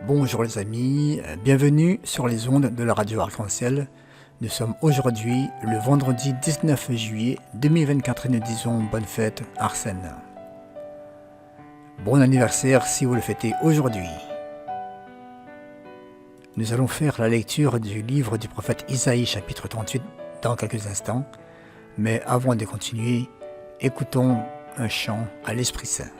Bonjour les amis, bienvenue sur les ondes de la radio Arc-en-Ciel. Nous sommes aujourd'hui le vendredi 19 juillet 2024 et nous disons bonne fête Arsène. Bon anniversaire si vous le fêtez aujourd'hui. Nous allons faire la lecture du livre du prophète Isaïe chapitre 38 dans quelques instants. Mais avant de continuer, écoutons un chant à l'Esprit Saint.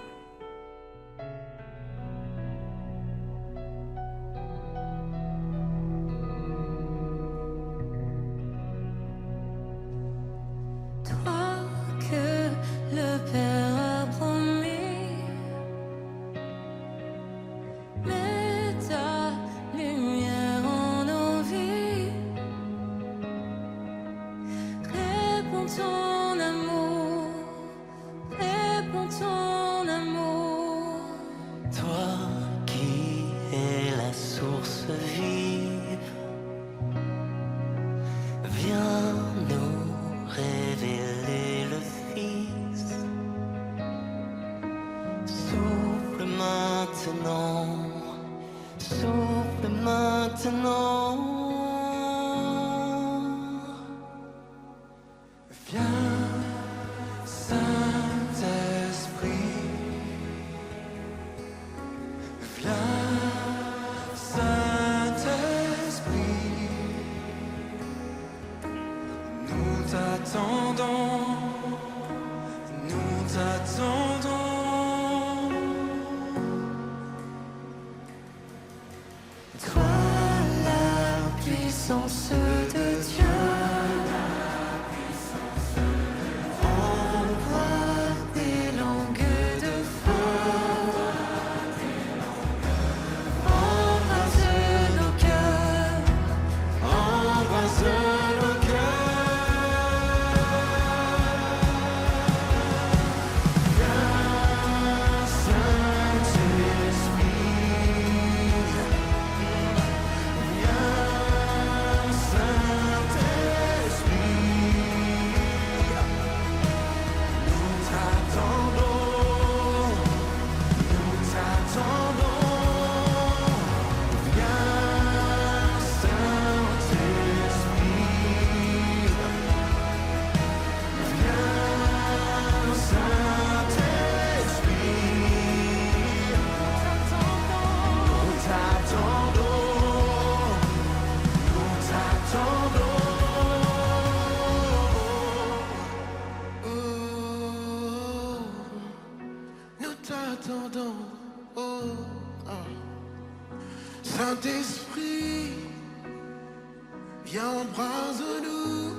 Saint-Esprit, viens embrase-nous,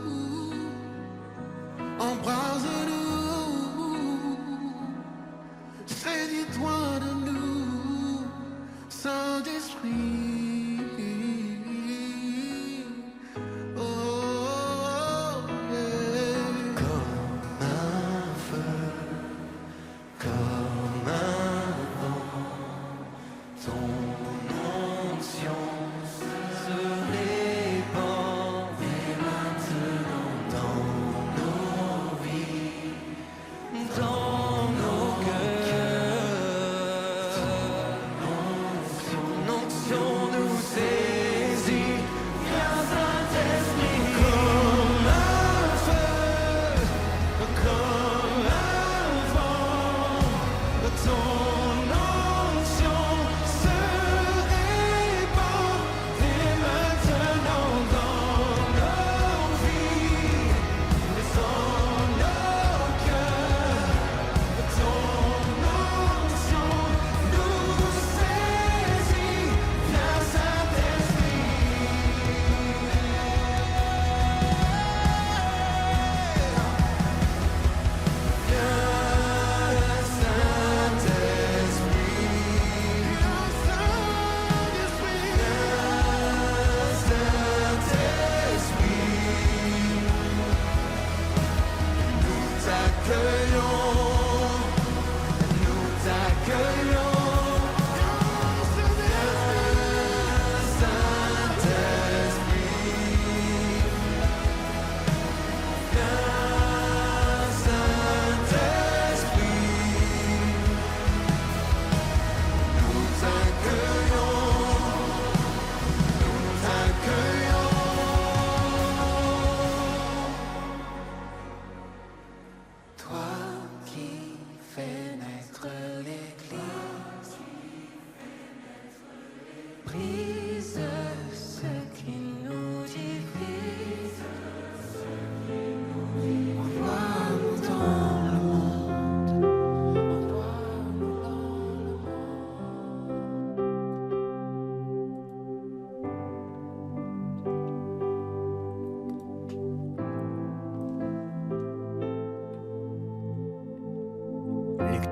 saisis-toi de nous, Saint-Esprit. Se répand dès maintenant.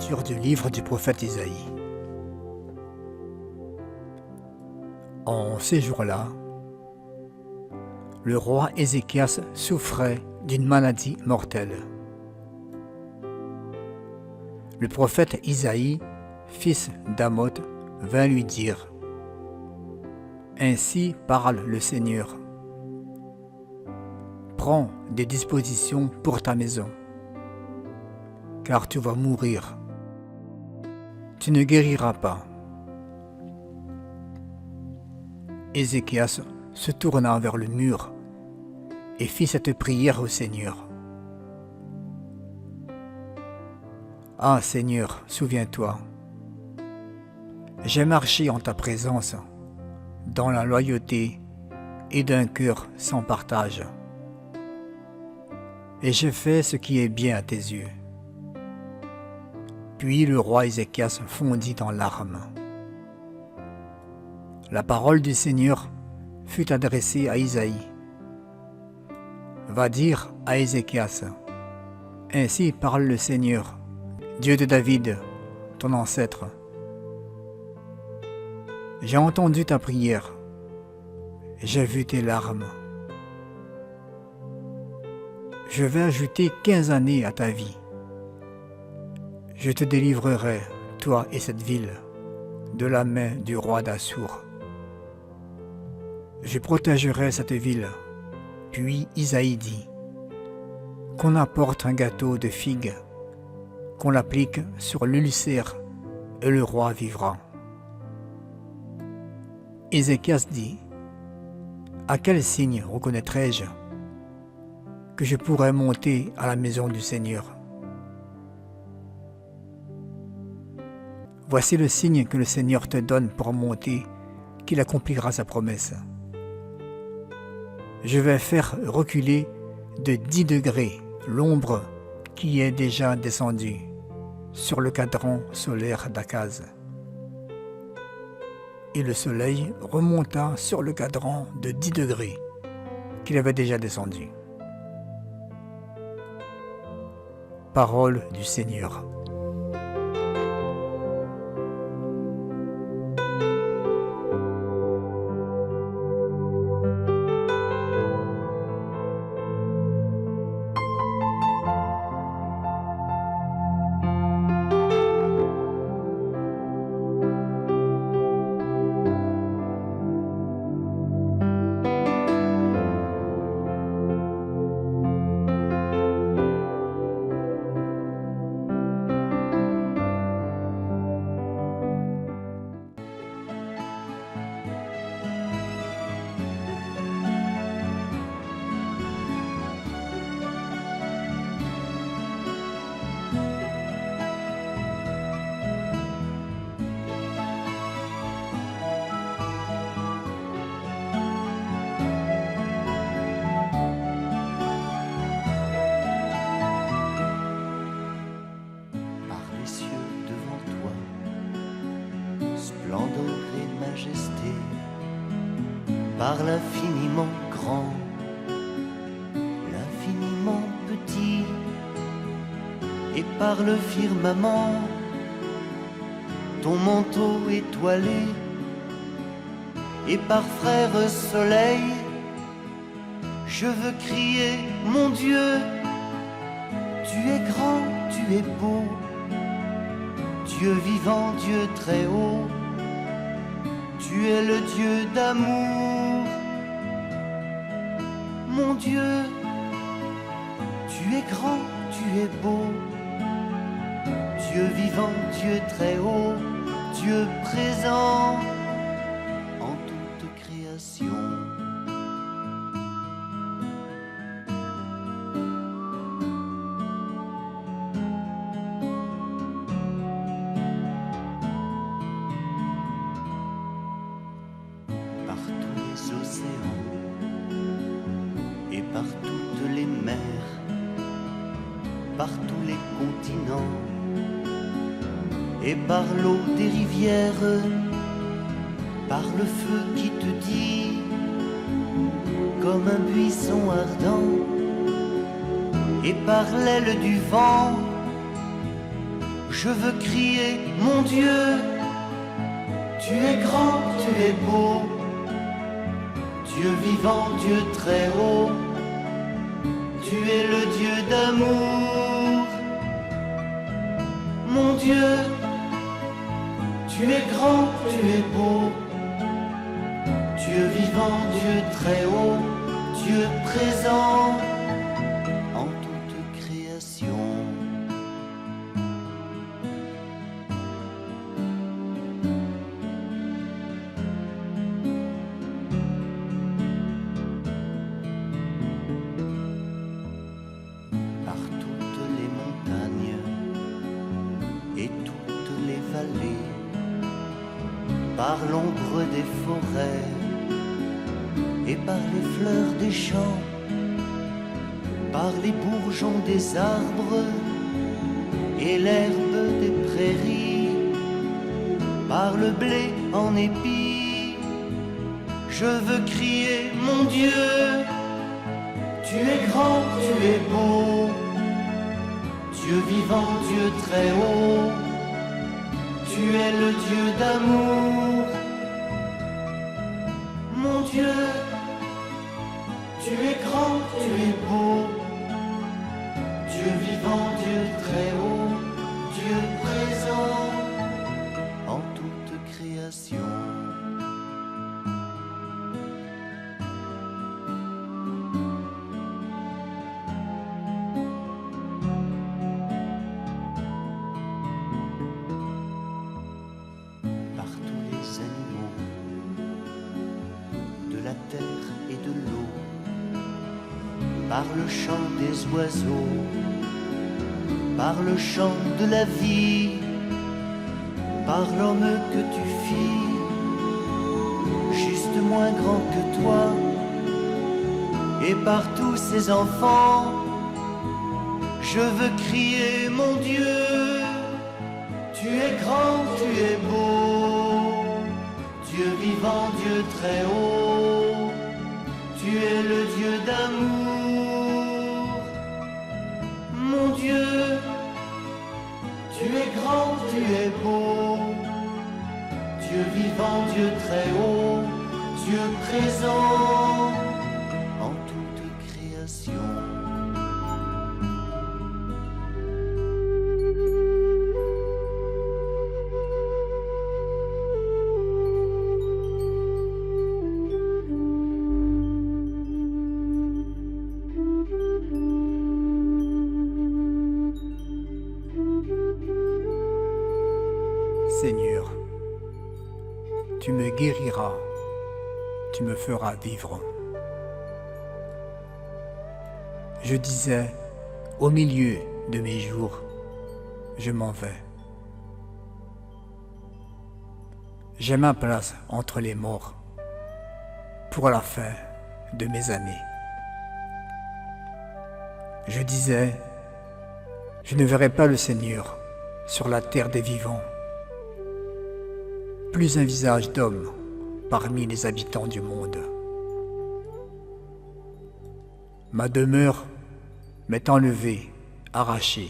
lecture du livre du prophète Isaïe. En ces jours-là, le roi Ézéchias souffrait d'une maladie mortelle. Le prophète Isaïe, fils d'Amoth, vint lui dire : Ainsi parle le Seigneur. Prends des dispositions pour ta maison, car tu vas mourir. Tu ne guériras pas. Ézéchias se tourna vers le mur et fit cette prière au Seigneur. Ah Seigneur, souviens-toi, j'ai marché en ta présence dans la loyauté et d'un cœur sans partage. Et j'ai fait ce qui est bien à tes yeux. Puis le roi Ézéchias fondit en larmes. La parole du Seigneur fut adressée à Isaïe. Va dire à Ézéchias : Ainsi parle le Seigneur, Dieu de David, ton ancêtre. J'ai entendu ta prière, j'ai vu tes larmes. Je vais ajouter 15 années à ta vie. Je te délivrerai, toi et cette ville, de la main du roi d'Assur. Je protégerai cette ville. Puis Isaïe dit : Qu'on apporte un gâteau de figues, qu'on l'applique sur l'ulcère, et le roi vivra. Ézéchias dit : À quel signe reconnaîtrai-je que je pourrais monter à la maison du Seigneur ? Voici le signe que le Seigneur te donne pour monter, qu'il accomplira sa promesse. Je vais faire reculer de 10 degrés l'ombre qui est déjà descendue sur le cadran solaire d'Akaz. Et le soleil remonta sur le cadran de 10 degrés qu'il avait déjà descendu. Parole du Seigneur. Splendeur et majesté, par l'infiniment grand, l'infiniment petit, et par le firmament, ton manteau étoilé, et par frère soleil, je veux crier, mon Dieu, tu es grand, tu es beau, Dieu vivant, Dieu très haut, tu es le Dieu d'amour. Mon Dieu, tu es grand, tu es beau, Dieu vivant, Dieu très haut, Dieu présent en toute création. Par tous les océans et par toutes les mers, par tous les continents et par l'eau des rivières, par le feu qui te dit comme un buisson ardent, et par l'aile du vent, Je veux crier, mon Dieu, tu es grand, tu es beau, Dieu vivant, Dieu très haut, tu es le Dieu d'amour. Mon Dieu, tu es grand, tu es beau, Dieu vivant, Dieu très haut, Dieu présent en toute création. Par toutes les montagnes et toutes les vallées, par l'ombre des forêts et par les fleurs des champs, par les bourgeons des arbres et l'herbe des prairies, par le blé en épis, je veux crier, mon Dieu, tu es grand, tu es beau, Dieu vivant, Dieu très haut, tu es le Dieu d'amour. Mon Dieu, tu es grand, tu es beau, Dieu vivant, Dieu très haut, Dieu présent en toute création. Par tous les animaux de la terre et de l'eau, par le chant des oiseaux, par le chant de la vie, par l'homme que tu fis, juste moins grand que toi, et par tous ces enfants, je veux crier, mon Dieu, tu es grand, tu es beau, Dieu vivant, Dieu très haut, tu es le Dieu d'amour. Mon Dieu, tu es grand, tu es beau, Dieu vivant, Dieu très haut, Dieu présent en toute création. Seigneur, tu me guériras, tu me feras vivre. Je disais, au milieu de mes jours, je m'en vais. J'ai ma place entre les morts pour la fin de mes années. Je disais, je ne verrai pas le Seigneur sur la terre des vivants. Plus un visage d'homme parmi les habitants du monde. Ma demeure m'est enlevée, arrachée,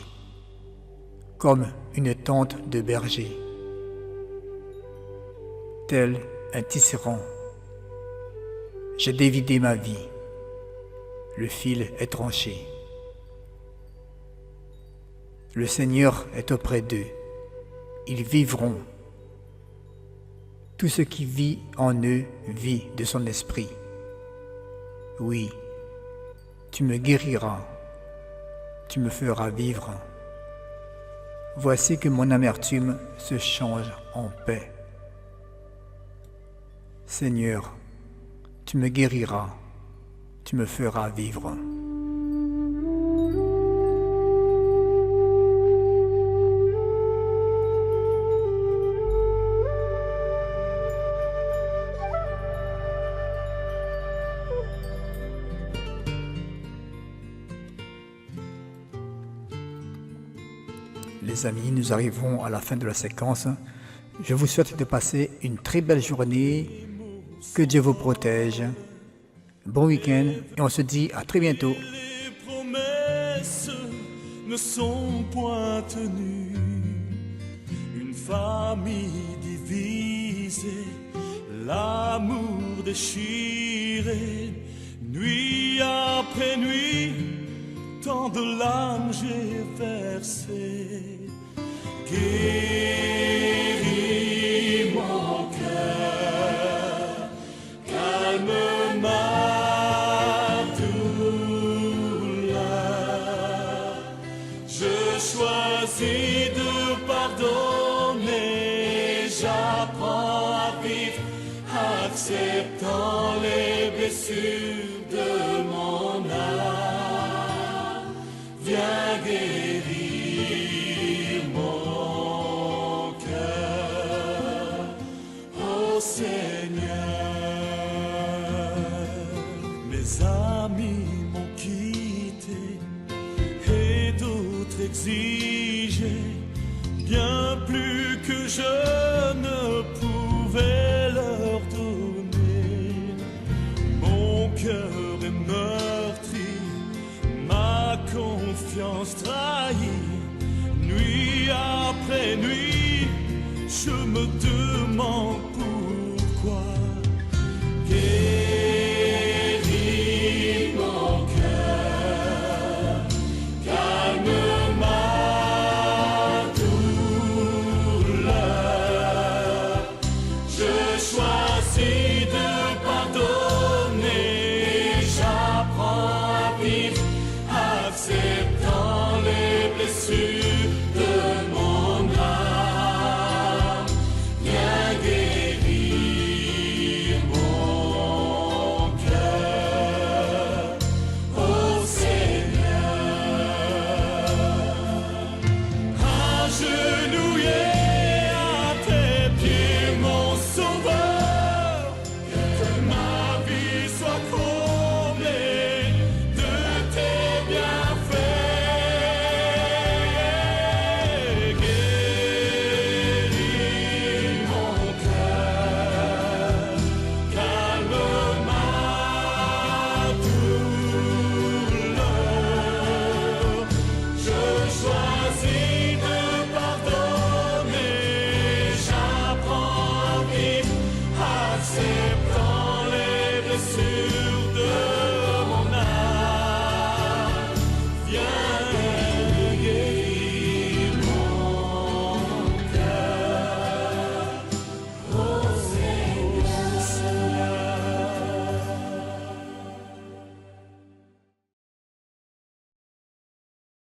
comme une tente de berger. Tel un tisserand, j'ai dévidé ma vie, le fil est tranché. Le Seigneur est auprès d'eux, ils vivront. Tout ce qui vit en eux vit de son esprit. Oui, tu me guériras, tu me feras vivre. Voici que mon amertume se change en paix. Seigneur, tu me guériras, tu me feras vivre. Les amis, nous arrivons à la fin de la séquence. Je vous souhaite de passer une très belle journée. Que Dieu vous protège. Bon week-end et on se dit à très bientôt. Les promesses ne sont point tenues. famille divisée, l'amour déchiré, nuit après nuit, tant de larmes j'ai versé. Guéris mon cœur, calme ma douleur. Je choisis de pardonner, j'apprends à vivre, acceptant les blessures de mon âme. Viens guérir mon cœur, ô Seigneur. Mes amis m'ont quitté et d'autres exigé bien plus que je ne pouvais leur donner. Mon cœur est meurtri, ma confiance trahie. Nuit après nuit, je me demande pourquoi.